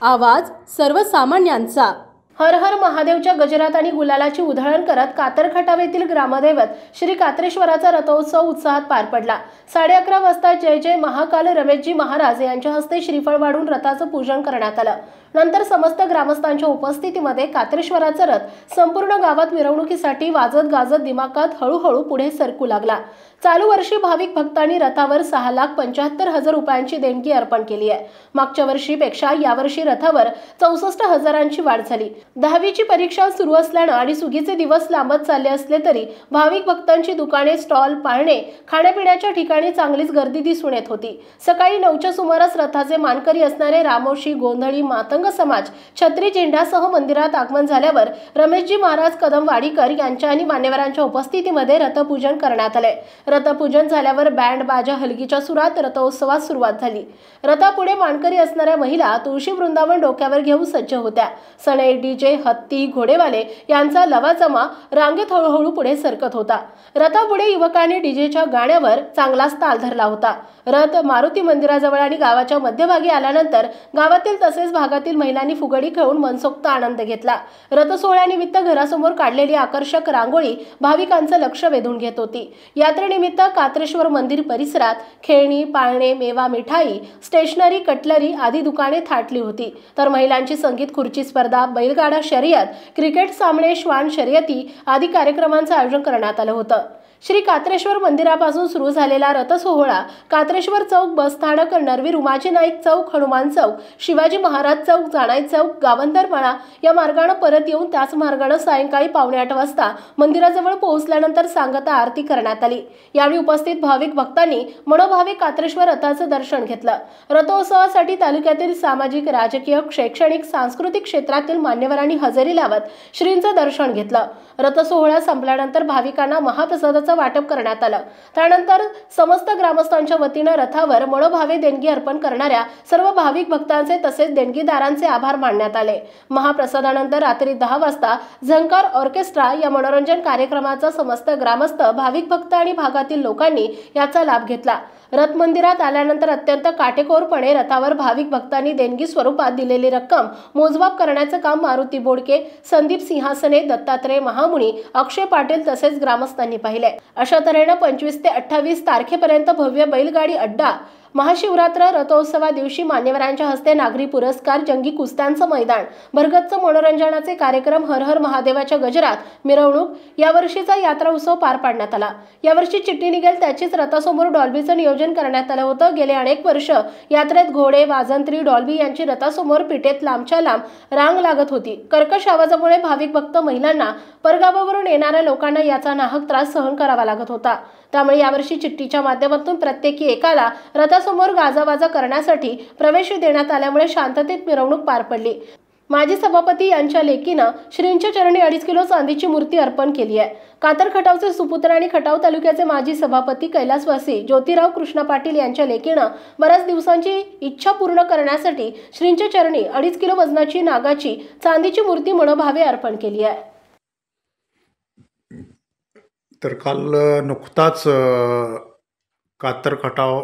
आवाज सर्वसामान्यांचा। हर हर महादेवच्या गजरात आणि गुलालाची उधळण करत कातरखटाव येथील ग्रामदैवत श्री कात्रेश्वराचा रथोत्सव उत्साहात पार पडला। 11:30 वाजता जय जय महाकाल रमेशजी महाराज यांच्या हस्ते श्रीफळ वाढून रथाचं पूजन करण्यात आलं। नंतर समस्त ग्रामस्थांच्या उपस्थितीमध्ये कात्रेश्वराचा रथ संपूर्ण गावात मिरवणुकीसाठी वाजत गाजत दिमाखात हळूहळू पुढे सरकू लागला। चालू वर्षी भाविक भक्तांनी रथावर 6,75,000 रुपयांची देणगी अर्पण केली आहे। मागच्या वर्षीपेक्षा यावर्षी रथावर 64,000ची वाढ झाली। 10वीची परीक्षा सुरू असल्याने आणि सुगीचे दिवस लांबत चालले असले तरी भाविक भक्तांची दुकाने, स्टॉल, पाळणे, खाण्यापिण्याच्या ठिकाणी चांगलीच गर्दी दिसून येत होती। सकाळी 9च्या सुमारास रथाचे मानकरी असणारे रामोशी, गोंधळी, मातंग समाज छत्री झेंड्यासह मंदिरात आगमन झाल्यावर रमेशजी महाराज कदमवाडीकर यांच्या आणि मान्यवरांच्या उपस्थितीमध्ये रथपूजन करण्यात आले। रथपूजन झाल्यावर बँड बाजा हलगीच्या सुरात रथोत्सवास सुरुवात झाली। रथापुढे मानकरी असणाऱ्या महिला तुळशी वृंदावन डोक्यावर घेऊन सज्ज होत्या। सनई, डीजे, हत्ती, घोडेवाले यांचा लवाजमा रांगेत हळूहळू पुढे सरकत होता। रथापुढे युवकांनी डीजेच्या गाण्यावर चांगलाच ताल धरला होता। रथ मारुती मंदिराजवळ आणि गावाच्या मध्यभागी आल्यानंतर गावातील तसेच भागातील महिलांनी फुगडी खेळून मनसोक्त आनंद घेतला। रथ सोहळ्यानिमित्त घरासमोर काढलेली आकर्षक रांगोळी भाविकांचं लक्ष वेधून घेत होती। यात्रेनिमित्त कात्रेश्वर मंदिर परिसरात खेळणी, पाळणे, मेवा, मिठाई, स्टेशनरी, कटलरी आदी दुकाने थाटली होती। तर महिलांची संगीत खुर्ची स्पर्धा, बैलगाडा शर्यत, क्रिकेट सामने, श्वान शर्यती आदी कार्यक्रमांचं आयोजन करण्यात आलं होतं। श्री कात्रेश्वर मंदिरापासून सुरू झालेला रथ सोहळा कात्रेश्वर चौक, बसस्थानक, नरवी उमाजी नाईक चौक, हनुमान चौक, शिवाजी महाराज चौक, जाणाई चौक, गावंदरमळा या मार्गाने परत येऊन त्याच मार्गाने सायंकाळी 7:45 वाजता मंदिराजवळ पोहोचल्यानंतर सांगता आरती करण्यात आली। यावेळी उपस्थित भाविक भक्तांनी मनोभावे कात्रेश्वर रथाचं दर्शन घेतलं। रथोत्सवासाठी तालुक्यातील सामाजिक, राजकीय, शैक्षणिक, सांस्कृतिक क्षेत्रातील मान्यवरांनी हजेरी लावत श्रींचं दर्शन घेतलं। रथ सोहळा संपल्यानंतर भाविकांना महाप्रसादाचं वाटप करण्यात आलं। त्यानंतर समस्त ग्रामस्थांच्या वतीने रथावर मनोभावे देणगी अर्पण करणाऱ्या सर्व भाविक भक्तांचे तसेच देणगीदारांचे आभार मानण्यात आले। महाप्रसादानंतर रात्री 10 वाजता झंकार ऑर्केस्ट्रा या मनोरंजन कार्यक्रमाचा समस्त ग्रामस्थ, भाविक भक्त आणि भागातील लोकांनी याचा लाभ घेतला। रथ मंदिरात आल्यानंतर अत्यंत काटेकोरपणे रथावर भाविक भक्तांनी देणगी स्वरूपात दिलेली रक्कम मोजमाप करण्याचं काम मारुती बोडके, संदीप सिंहासने, दत्तात्रय महामुनी, अक्षय पाटील तसेच ग्रामस्थांनी पाहिले। अशा तऱ्हेने 25 ते 28 तारखेपर्यंत भव्य बैलगाडी अड्डा, महाशिवरात्र रथोत्सवा दिवशी मान्यवरांच्या हस्ते नागरी पुरस्कार, जंगी कुस्त्यांचं मैदान, भरगच्च मनोरंजनाचे कार्यक्रम, हर हर महादेवाच्या गजरात, मिरवणूक यावर्षीचा यात्रा उत्सव पार पाडण्यात आला। यावर्षी चिठ्ठी निघेल त्याचीच रथासमोर डॉल्बीचं नियोजन करण्यात आलं होतं। गेले अनेक वर्ष यात्रेत घोडे, वाजंत्री, डॉल्बी यांची रथासमोर पिठेत लांबच्या लांब रांग लागत होती। कर्कश आवाजामुळे भाविक भक्त, महिलांना, परगावावरून येणाऱ्या लोकांना याचा नाहक त्रास सहन करावा लागत होता। त्यामुळे यावर्षी चिठ्ठीच्या माध्यमातून प्रत्येकी एकाला रथासमोर गाजावाजा करण्यासाठी प्रवेश देण्यात आल्यामुळे शांततेत मिरवणूक पार पडली। माजी सभापती यांच्या लेकीनं श्रींच्या चरणी 2.5 किलो चांदीची मूर्ती अर्पण केली आहे। कातरखटावचे सुपुत्र आणि खटाव तालुक्याचे माजी सभापती कैलासवासी ज्योतिराव कृष्ण पाटील यांच्या लेकीनं बऱ्याच दिवसांची इच्छा पूर्ण करण्यासाठी श्रींच्या चरणी 2.5 किलो वजनाची नागाची चांदीची मूर्ती मनोभावे अर्पण केली आहे। तर काल नुकताच कातरखटाव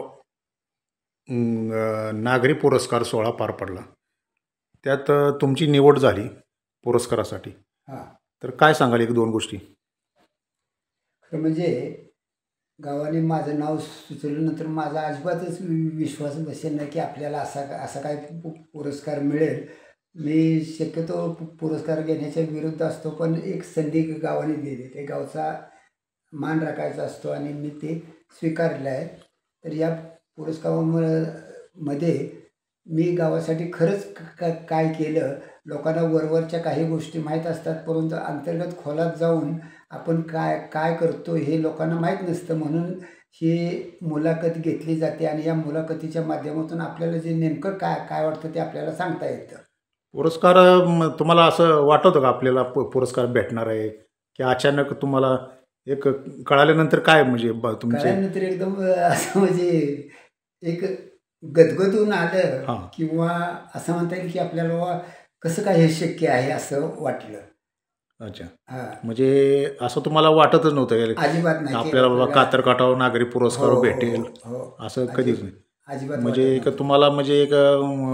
नागरी पुरस्कार सोहळा पार पडला। त्यात तुमची निवड झाली पुरस्कारासाठी। तर काय सांगाल 1-2 गोष्टी? म्हणजे गावाने माझं नाव सुचवल्यानंतर माझा अजिबातच विश्वास बसेल नाही की आपल्याला असा काय पुरस्कार मिळेल। मी शक्यतो पुरस्कार घेण्याच्या विरुद्ध असतो, पण एक संधी गावाने दिली, ते गावचा मान राखायचा असतो आणि मी ते स्वीकारले आहे। तर या पुरस्कारामध्ये मी गावासाठी खरंच काय केलं, लोकांना वरवरच्या काही गोष्टी माहीत असतात, परंतु अंतर्गत खोलात जाऊन आपण काय करतो हे लोकांना माहीत नसतं। म्हणून ही मुलाखत घेतली जाते आणि या मुलाखतीच्या माध्यमातून आपल्याला जे नेमकं काय वाटतं ते आपल्याला सांगता येतं। पुरस्कार तुम्हाला असं वाटतं का आपल्याला पुरस्कार भेटणार आहे, की अचानक तुम्हाला एक कळाल्यानंतर काय म्हणजे कळाल्यानंतर एकदम असं म्हणजे एक गदगदून आलं किंवा असं म्हणता येईल की आपल्याला कसं काय हे शक्य आहे असं वाटलं। अच्छा, म्हणजे असं तुम्हाला वाटतच नव्हतं अजिबात नाही आपल्याला बाबा कातरखटाव नागरी पुरस्कार भेटेल असं कधीच नाही? अजिबात म्हणजे वाटत एक नव्हतं. तुम्हाला म्हणजे एक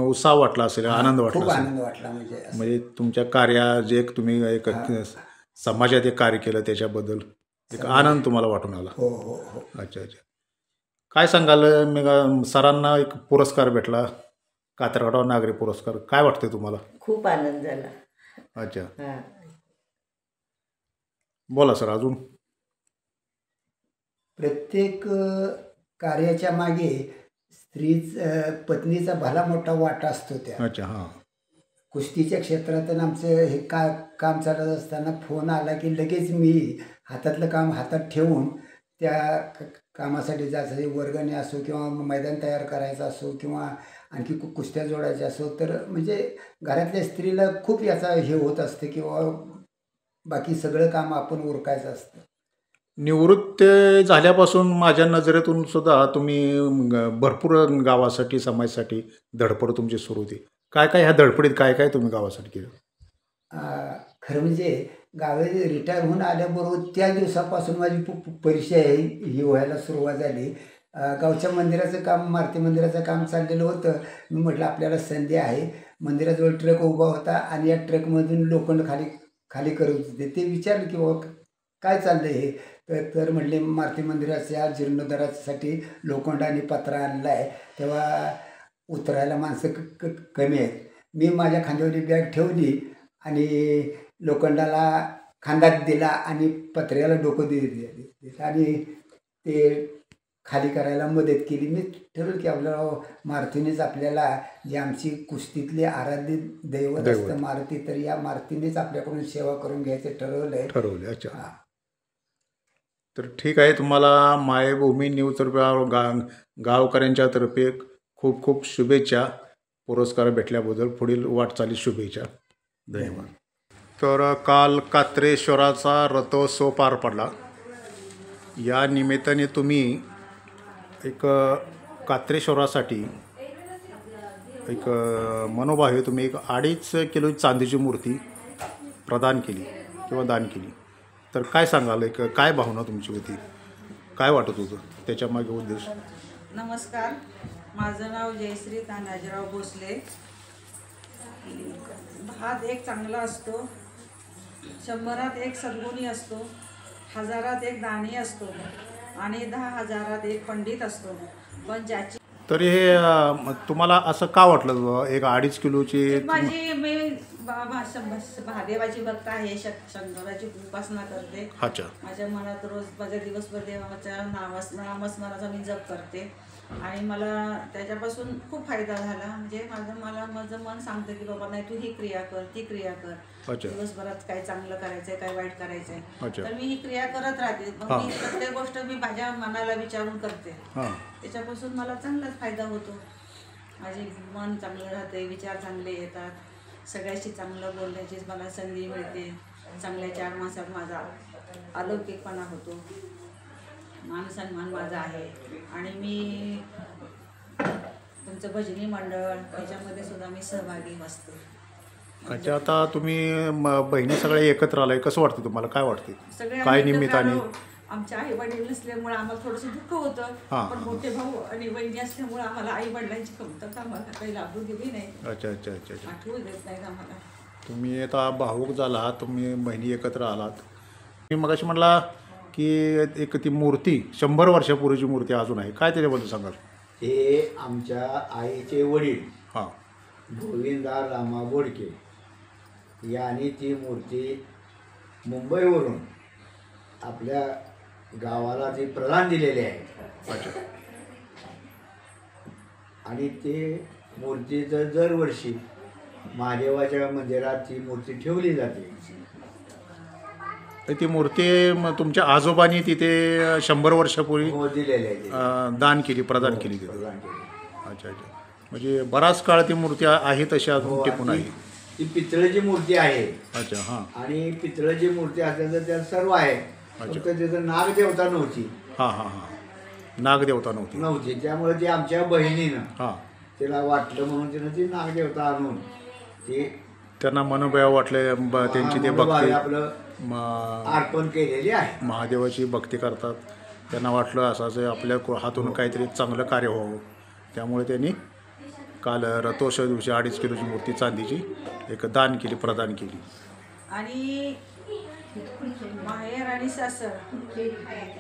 उत्साह वाटला असेल, आनंद वाटला खूप असेल. आनंद वाटला म्हणजे असं. म्हणजे तुमच्या कार्या जे एक तुम्ही एक समाजात एक कार्य केलं त्याच्याबद्दल एक आनंद तुम्हाला वाटून आला. हो हो हो. अच्छा अच्छा. काय सांगाल मग सरांना एक पुरस्कार भेटला, कातरगाव नागरी पुरस्कार, काय वाटतंय तुम्हाला? खूप आनंद झाला. अच्छा, हां. बोला सर अजून. प्रत्येक कार्याच्या मागे पत्नीचा भला मोठा वाटा असतो. त्या अच्छा, हां. कुस्तीच्या क्षेत्रातून आमचं हे काम चालत असताना फोन आला की लगेच मी हातातलं काम हातात ठेवून त्या कामासाठी जायचं. वर्गणी असो किंवा मैदान तयार करायचं असो किंवा आणखी कुस्त्या जोडायच्या असो, तर म्हणजे घरातल्या स्त्रीला खूप याचा हे होत असते किंवा बाकी सगळं काम आपण उरकायचं असतं. निवृत्त झाल्यापासून माझ्या नजरेतून सुद्धा तुम्ही भरपूर गावासाठी समाजासाठी धडपड तुमची सुरू होती. काय काय ह्या धडपडीत काय काय तुम्ही गावासाठी केलं? खरं म्हणजे गावी रिटायर होऊन आल्याबरोबर त्या दिवसापासून माझी परीक्षा ही व्हायला सुरुवात झाली. गावच्या मंदिराचं काम, मारुती मंदिराचं काम चाललेलं होतं. मी म्हटलं आपल्याला संधी आहे. मंदिराजवळ ट्रक उभा होता आणि या ट्रकमधून लोखंड खाली करत होते. ते विचारलं की बाबा काय चाललं हे? तर म्हटले मारुती मंदिराच्या जीर्णोद्धारासाठी लोखंड आणि पत्रा आणला आहे, तेव्हा उतरायला माणसं कमी आहेत. मी माझ्या खांद्यावरची बॅग ठेवली आणि लोखंडाला खांद्यात दिला आणि पत्र्याला डोकं दिलं आणि ते खाली करायला मदत केली. मी ठरवलं की आपल्याला मारुतीनेच आपल्याला, जे आमची कुस्तीतले आराध्य दैवत असतं मारुती, तर या मारुतीनेच आपल्याकडून सेवा करून घ्यायचं ठरवलं. अच्छा. तर ठीक आहे, तुम्हाला मायभूमी न्यूजतर्फे गावकऱ्यांच्या तर्फे खूप खूप शुभेच्छा. पुरस्कार भेटल्याबद्दल पुढील वाटचाली शुभेच्छा. धन्यवाद. तर काल कात्रेश्वराचा रथोत्सव पार पडला. या निमित्ताने तुम्ही एक कात्रेश्वरासाठी एक मनोभावे तुम्ही एक 2.5 किलो चांदीची मूर्ती प्रदान केली किंवा दान केली. तर काय सांगाल, एक काय भावना तुमची होती, काय वाटत होतं त्याच्यामागे उद्देश? नमस्कार, माझं नाव जयश्री तानाजीराव भोसले. हात एक चांगला असतो, 100त एक सद्गुणी असतो, 1000त एक दानी असतो आणि 10,000त एक पंडित असतो. पण ज्याची तर हे तुम्हाला असं का वाटलं एक 2.5 किलोची? माझी मी महादेवाची भक्त आहे, शंकराची उपासना करते. अच्छा. माझ्या मनात रोज माझ्या दिवसभर देवाच्या नामस्मरणाचा मी जप करते आणि मला त्याच्यापासून खूप फायदा झाला. म्हणजे माझं मन सांगतं की बाबा नाही, तू ही क्रिया कर, ती क्रिया कर. अच्छा. दिवसभरात काय चांगलं करायचंय, काय वाईट करायचंय, अच्छा. तर मी ही क्रिया करत राहते. मग मी प्रत्येक गोष्ट मी माझ्या मनाला विचारून करते. त्याच्यापासून मला चांगलाच फायदा होतो. माझे मन चांगलं राहते, विचार चांगले येतात, सगळ्याशी चांगलं बोलण्याची मला संधी मिळते. चांगल्या 4 मासात माझा अलौकिकपणा होतो, मान सन्मान माझा आहे. आणि मी तुमचं भजनी मंडळ याच्यामध्ये सुद्धा मी सहभागी असते. अच्छा. आता तुम्ही बहिणी सगळे एकत्र आलाय, कसं वाटतं तुम्हाला, काय वाटते, सगळे काय आम्ही एकत्र निमित्ताने? आलो. आमचे आई वडील नसल्यामुळे आम्हाला थोडंसं दुःख होतं, पण मोठे भाऊ आणि बहिणी असल्यामुळे आम्हाला आई वडिलांची कमतरता आम्हाला काही लाभू दिली नाही. अच्छा अच्छा अच्छा अच्छा. आठवू देत नाहीत आम्हाला. तुम्ही आता भावूक झाला आहात, तुम्ही बहिणी एकत्र आलात. मी मगाशी म्हटला की एक ती मूर्ती 100 वर्षापूर्वीची मूर्ती अजून आहे, काय त्याच्याबद्दल सांगाल? हे आमच्या आईचे वडील हां. गोविंदा रामा बोडके यांनी ती मूर्ती मुंबईवरून आपल्या गावाला ती प्रदान दिलेली आहे. अच्छा. आणि ते मूर्तीचं दरवर्षी महादेवाच्या मंदिरात ती मूर्ती ठेवली जाते. तर ती मूर्ती तुमच्या आजोबांनी तिथे 100 वर्षापूर्वी दिलेली आहे, दान केली, प्रदान केली तिथे. प्रदान केली. अच्छा अच्छा. म्हणजे बराच काळ ती मूर्ती आहे तशी अजून टिकून आहे. ती पितळेची मूर्ती आहे. अच्छा. हां. आणि पितळेची मूर्ती असल्याचं त्यात सर्व आहे, फक्त त्याचं नागदेवता नव्हती. हां हां हां. नागदेवता नव्हती. त्यामुळे ती आमच्या बहिणीनं हां, तिला वाटलं म्हणून तिनं ती नागदेवता आणून ती त्यांना मनोभाव वाटले, त्यांची ते भक्ती आपलं अर्पण केलेली आहे. महादेवाची भक्ती करतात. त्यांना वाटलं असं आपल्या हातून काहीतरी चांगलं कार्य व्हावं, त्यामुळे त्यांनी काल रथोत्सव दिवशी 2.5 किलोची मूर्ती चांदीची एक दान केली, प्रदान केली. आणि माहेर आणि सासर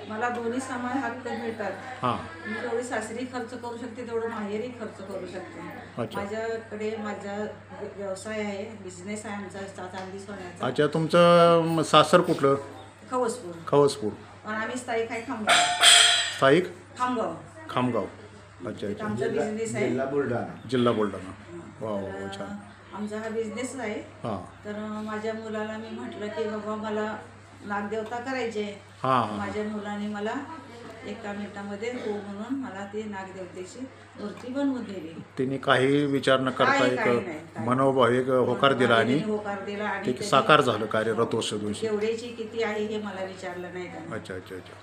मला दोन्ही समान हक्क मिळतात. हां मी जेवढे सासरी खर्च करू शकते तेवढं माहेरी खर्च करू शकते. अच्छा. माझ्याकडे माझा व्यवसाय आहे, बिझनेस आहे आमचा चांदी सोन्याचा. अच्छा, तुमचं सासर कुठलं? खवसपूर. खवसपूर. पण आम्ही स्थायिक आहे खामगाव. स्थायिक खामगाव. खामगाव. अच्छा अच्छा. आमचा बिझनेस आहे. जिल्हा बुलढाणा. जिल्हा बुलढाणा. वा वा, छान. आमचा हा बिझनेस आहे. हां तर माझ्या मुलाला मी म्हटलं की बाबा मला नागदेवता करायचे. हां माझ्या मुलाने मला 1 मिनिटामध्ये हो म्हणून मला ती नागदेवतेची मूर्ती बनवून दिली. तिने काही विचार न करता काही एक नाही. मनोभाविक होकार दिला आणि होकार दिला आणि ते साकार झालं कार्य रथोत्सव दिवशी. एवढ्याची किती आहे हे मला विचारलं नाही त्यांनी. अच्छा अच्छा अच्छा.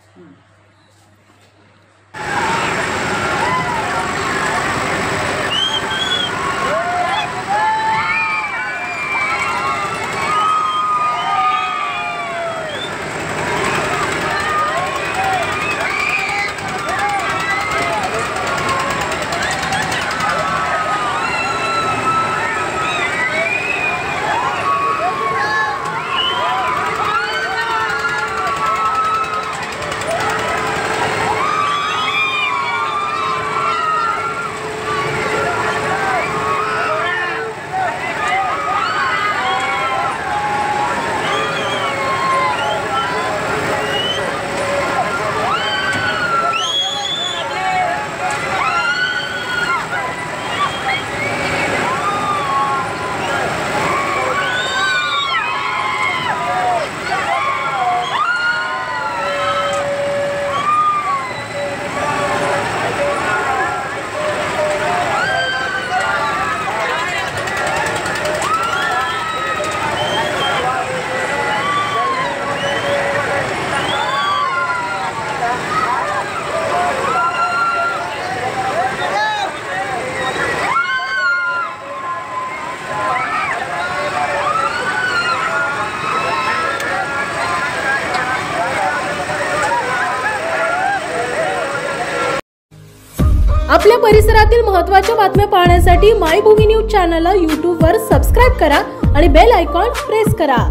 आपल्या परिसरातील महत्त्वाच्या बातम्या पाहण्यासाठी मायभूमी न्यूज चॅनलला यूट्यूबवर सबस्क्राईब करा आणि बेल आयकॉन प्रेस करा.